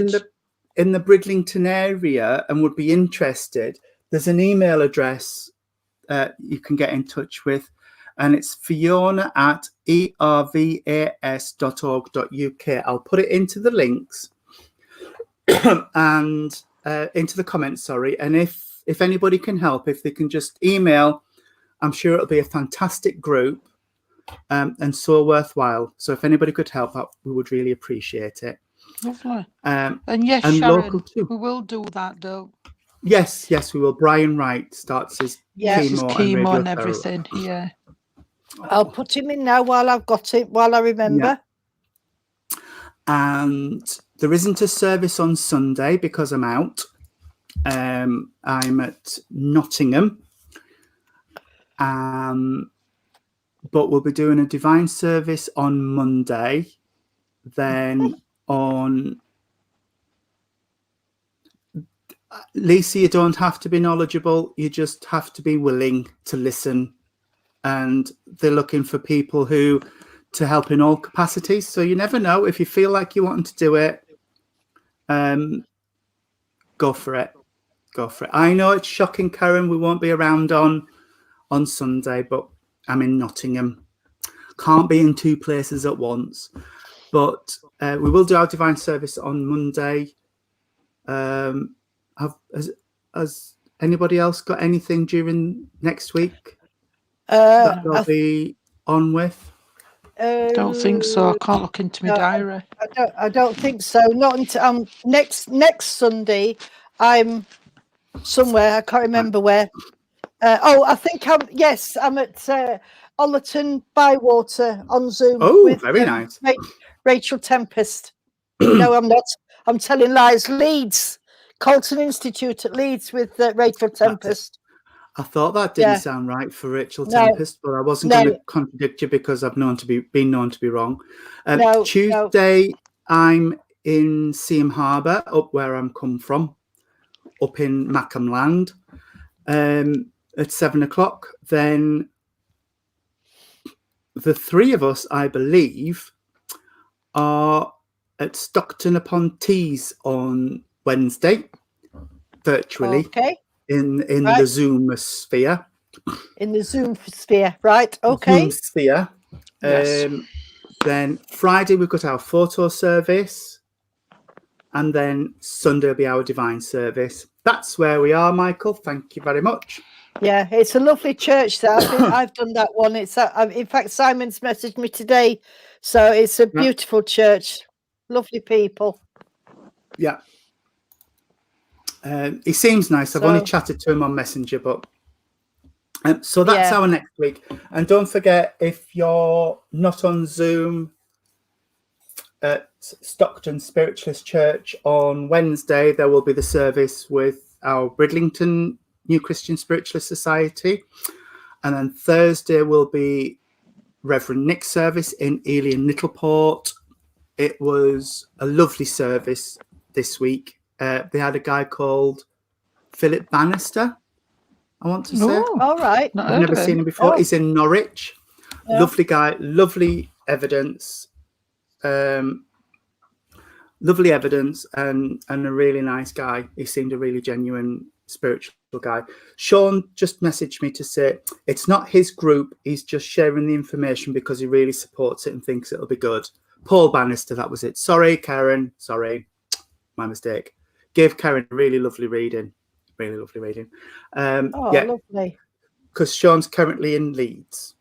in the Bridlington area and would be interested, there's an email address you can get in touch with, and it's fiona@ervas.org.uk. I'll put it into the links and into the comments, sorry. And if anybody can help, if they can just email, I'm sure it'll be a fantastic group and so worthwhile. So if anybody could help out, we would really appreciate it. Lovely. and And yes, local Sharon, too. we will do that though. Yes, we will. Brian Wright starts his Yeah. His chemo, chemo and radiotherapy. everything. Yeah. I'll put him in now while I've got it, while I remember. And there isn't a service on Sunday because I'm out. I'm at Nottingham. But we'll be doing a divine service on Monday. Then on Lisa, you don't have to be knowledgeable. You just have to be willing to listen. And they're looking for people who to help in all capacities. So you never know. If you feel like you want to do it, go for it. Go for it. I know it's shocking, Karen. We won't be around on Sunday, but I'm in Nottingham. Can't be in two places at once. But we will do our divine service on Monday. Has anybody else got anything during next week that they'll be on with? Don't think so. I can't look into my diary. I don't think so. Not until next Sunday. I'm somewhere. I can't remember where. I think I'm at Ollerton Bywater on Zoom. With, very nice. Rachel Tempest. No, I'm not. I'm telling lies. Leeds, Colton Institute at Leeds with Rachel Tempest. I thought that didn't sound right for Rachel Tempest, but I wasn't going to contradict you because I've been known to be wrong. Tuesday, I'm in Seaham Harbour, up where I'm come from, up in Mackham Land, at 7:00. Then the three of us, I believe, are at Stockton upon Tees on Wednesday, virtually. Okay. In the Zoom sphere. In the Zoom sphere, right? Okay. Zoom sphere. Yes. Then Friday we've got our photo service, and then Sunday will be our divine service. That's where we are, Michael. Thank you very much. Yeah, it's a lovely church. I've done that one. It's in fact Simon's messaged me today, so it's a beautiful church. Lovely people. Yeah. He seems nice. I've only chatted to him on Messenger, but so that's our next week. And don't forget, if you're not on Zoom at Stockton Spiritualist Church on Wednesday, there will be the service with our Bridlington New Christian Spiritualist Society. And then Thursday will be Reverend Nick's service in Ely and Littleport. It was a lovely service this week. They had a guy called Philip Bannister, I want to say. All right. I've never seen him before. He's in Norwich. Lovely guy, lovely evidence. Lovely evidence and a really nice guy. He seemed a really genuine spiritual guy. Sean just messaged me to say it's not his group. He's just sharing the information because he really supports it and thinks it'll be good. Paul Bannister, that was it. Sorry, Karen. Sorry. My mistake. Gave Karen a really lovely reading. Really lovely reading. Lovely. Because Sean's currently in Leeds.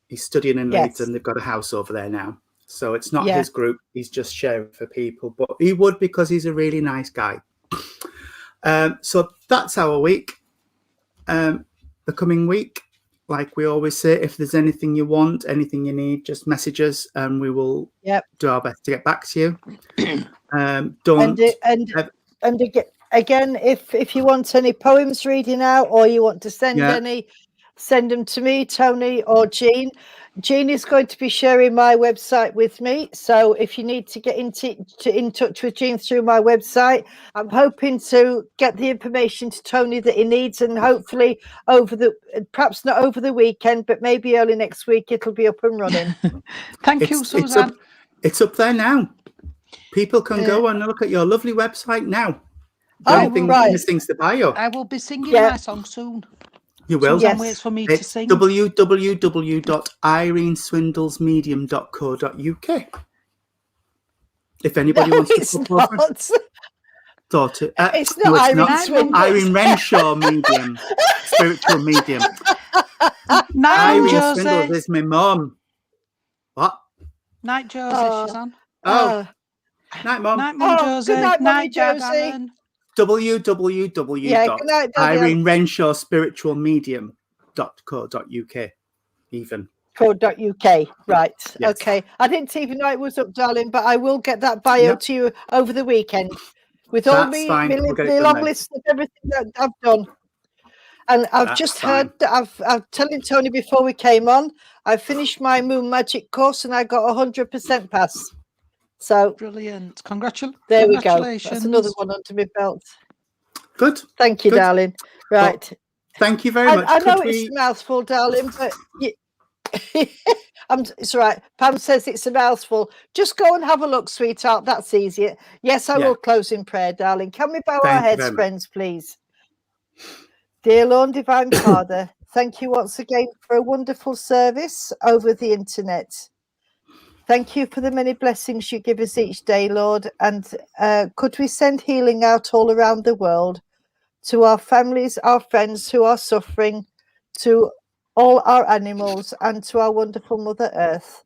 He's studying in Leeds and they've got a house over there now. So it's not his group. He's just sharing for people. But he would because he's a really nice guy. So that's our week. The coming week, like we always say, if there's anything you want, anything you need, just message us and we will do our best to get back to you. And again, if you want any poems reading out or you want to send any, send them to me, Tony, or Jean. Jean is going to be sharing my website with me. So if you need to get in touch with Jean through my website, I'm hoping to get the information to Tony that he needs, and hopefully perhaps not over the weekend, but maybe early next week, it'll be up and running. Thank you, Suzanne. It's up there now. People can go and look at your lovely website now. Things to buy up. I will be singing my song soon. You will. Suzanne waits for me to sing. www.ireneswindlesmedium.co.uk. If anybody wants to put it's not Irene Renshaw Medium, spiritual medium. Irene Swindles is my mum. What? Night, Josie, she's on. Oh. Night, Mum. Night, Mum Oh, Josie. good night, Mummy Dad, Josie. Alan. Yeah, good night, Daddy. www.irenerenshawspiritualmedium.co.uk even. .co.uk. Right. Yes. Okay. I didn't even know it was up, darling, but I will get that bio Yep. to you over the weekend with all That's the fine. We'll get it done long then. list of everything that I've done. And I've That's just fine. heard that I've telling Tony before we came on, I finished my Moon Magic course and I got 100% pass. So Brilliant. there we go. Congratulations. That's another one under my belt. Good. Thank you, Good. darling. Right. Thank you very much. I know Could it's we... a mouthful, darling, but it's all right. Pam says it's a mouthful. Just go and have a look, sweetheart. That's easier. Yes, I Yeah. will close in prayer, darling. Can we bow Thank our you heads, very much. friends, please? Dear Lord, Divine Father, thank you once again for a wonderful service over the internet. Thank you for the many blessings you give us each day, Lord. And could we send healing out all around the world to our families, our friends who are suffering, to all our animals, and to our wonderful Mother Earth.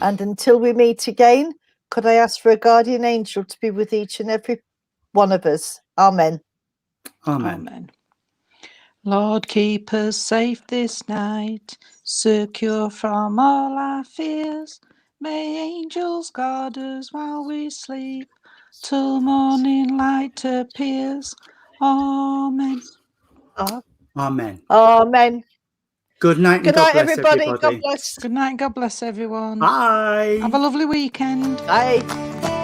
And until we meet again, could I ask for a guardian angel to be with each and every one of us? Amen. Amen. Amen. Lord, keep us safe this night, secure from all our fears. May angels guard us while we sleep, till morning light appears. Amen. Amen. Amen. Good night and Good God night, bless everybody. God everybody. bless. Good night. God bless everyone. Bye. Have a lovely weekend. Bye.